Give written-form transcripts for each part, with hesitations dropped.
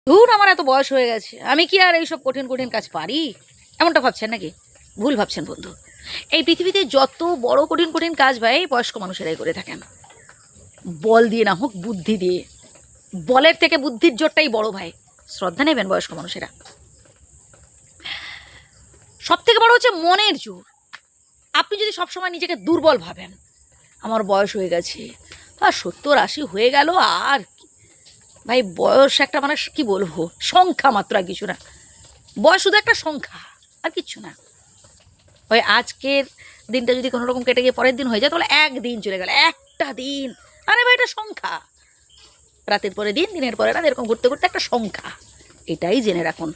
ধুর, আমার এত বয়স হয়ে গেছে, আমি কি আর এইসব কঠিন কঠিন কাজ পারি, এমনটা ভাবছেন নাকি? ভুল ভাবছেন বন্ধু। এই পৃথিবীতে যত বড় কঠিন কঠিন কাজ ভাই বয়স্ক মানুষেরাই করে থাকেন। বল দিয়ে না হোক, বুদ্ধি দিয়ে। বলের থেকে বুদ্ধির জোরটাই বড় ভাই, শ্রদ্ধা নেবেন বয়স্ক মানুষেরা। সব থেকে বড় হচ্ছে মনের জোর। আপনি যদি সবসময় নিজেকে দুর্বল ভাবেন, আমার বয়স হয়ে গেছে, আর 70-80 হয়ে গেল, আর ভাই বয়স একটা মানে কি বলবো, সংখ্যা মাত্র, আর কিছু না। বয়স শুধু একটা সংখ্যা, আর কিচ্ছু না। ওই আজকের দিনটা যদি কোনো রকম কেটে গিয়ে পরের দিন হয়ে যায়, তাহলে একদিন চলে গেল, একটা দিন। আরে ভাই, এটা সংখ্যা। রাতের পরে দিন, দিনের পরে রাত, এরকম ঘুরতে ঘুরতে একটা সংখ্যা। এটাই জেনে রাখুন।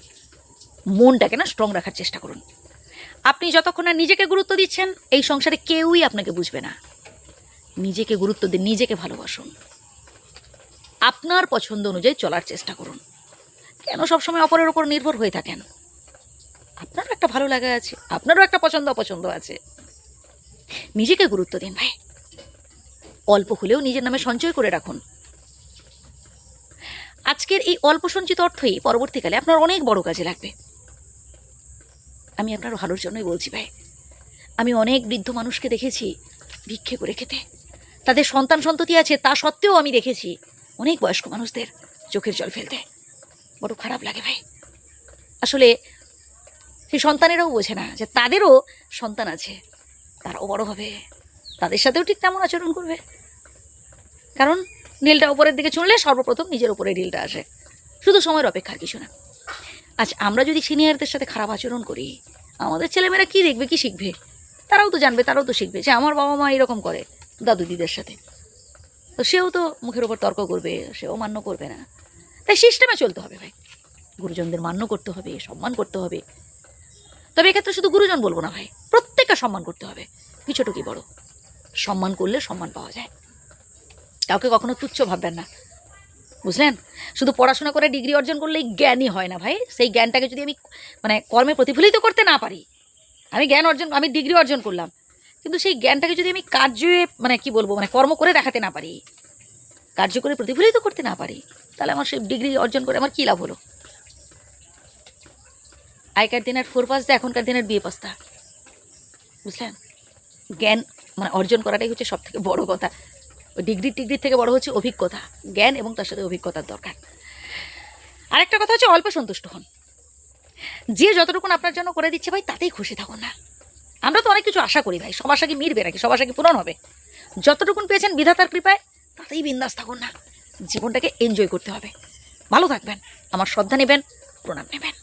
মনটাকে না স্ট্রং রাখার চেষ্টা করুন। আপনি যতক্ষণ না নিজেকে গুরুত্ব দিচ্ছেন, এই সংসারে কেউই আপনাকে বুঝবে না। নিজেকে গুরুত্ব দিন, নিজেকে ভালোবাসুন, আপনার পছন্দ অনুযায়ী চলার চেষ্টা করুন। কেন সবসময় অপরের ওপর নির্ভর হয়ে থাকেন? আপনারও একটা ভালো লাগা আছে, আপনারও একটা পছন্দ অপছন্দ আছে। নিজেকে গুরুত্ব দিন ভাই। অল্প হলেও নিজের নামে সঞ্চয় করে রাখুন। আজকের এই অল্প সঞ্চিত অর্থই পরবর্তীকালে আপনার অনেক বড় কাজে লাগবে। আমি আপনার ভালোর জন্যই বলছি ভাই। আমি অনেক বৃদ্ধ মানুষকে দেখেছি ভিক্ষে করে খেতে। তাদের সন্তান সন্ততি আছে, তা সত্ত্বেও আমি দেখেছি অনেক বয়স্ক মানুষদের চোখের জল ফেলতে। বড় খারাপ লাগে ভাই। আসলে সেই সন্তানেরাও বোঝে না যে তাদেরও সন্তান আছে, তারাও বড় হবে, তাদের সাথেও ঠিক তেমন আচরণ করবে। কারণ নীলটা উপরের দিকে চুনলে সর্বপ্রথম নিজের উপরে নীলটা আসে। শুধু সময়ের অপেক্ষার কিছু না। আজ আমরা যদি সিনিয়রদের সাথে খারাপ আচরণ করি, আমাদের ছেলেমেয়েরা কী দেখবে, কী শিখবে? তারাও তো জানবে, তারাও তো শিখবে যে আমার বাবা মা এরকম করে দাদু দিদিদের সাথে। তো সেও তো মুখের ওপর তর্ক করবে, সেও মান্য করবে না। তাই সিস্টেমে চলতে হবে ভাই। গুরুজনদের মান্য করতে হবে, সম্মান করতে হবে। তবে এক্ষেত্রে শুধু গুরুজন বলবো না ভাই, প্রত্যেককে সম্মান করতে হবে, কি ছোটো কি বড়। সম্মান করলে সম্মান পাওয়া যায়। কাউকে কখনো তুচ্ছ ভাববেন না, বুঝলেন? শুধু পড়াশোনা করে ডিগ্রি অর্জন করলেই জ্ঞানই হয় না ভাই। সেই জ্ঞানটাকে যদি আমি মানে কর্মে প্রতিফলিত করতে না পারি, আমি ডিগ্রি অর্জন করলাম, কিন্তু সেই জ্ঞানটাকে যদি আমি কার্যে মানে কি বলবো, মানে কর্ম করে দেখাতে না পারি, কার্য করে প্রতিফলিত করতে না পারি, তাহলে আমার সেই ডিগ্রি অর্জন করে আমার কী লাভ হলো? আগেকার দিনের 4 পাস দা, এখনকার দিনের বিএ পাস্তা, বুঝলেন? জ্ঞান মানে অর্জন করাটাই হচ্ছে সব থেকে বড়ো কথা। ওই ডিগ্রির থেকে বড় হচ্ছে অভিজ্ঞতা, জ্ঞান এবং তার সাথে অভিজ্ঞতার দরকার। আরেকটা কথা হচ্ছে অল্প সন্তুষ্ট হন। যে যতটুকুন আপনার জন্য করে দিচ্ছে ভাই, তাতেই খুশি থাকুন না। আমরা তো অনেক কিছু আশা করি ভাই, সব আশা কি মিটবে নাকি? সব আশা কি পূরণ হবে? যতটুকুন পেয়েছেন বিধাতার কৃপায়, তাতেই বিন্দাস থাকুন না। জীবনটাকে এনজয় করতে হবে। ভালো থাকবেন, আমার শ্রদ্ধা নেবেন, প্রণাম নেবেন।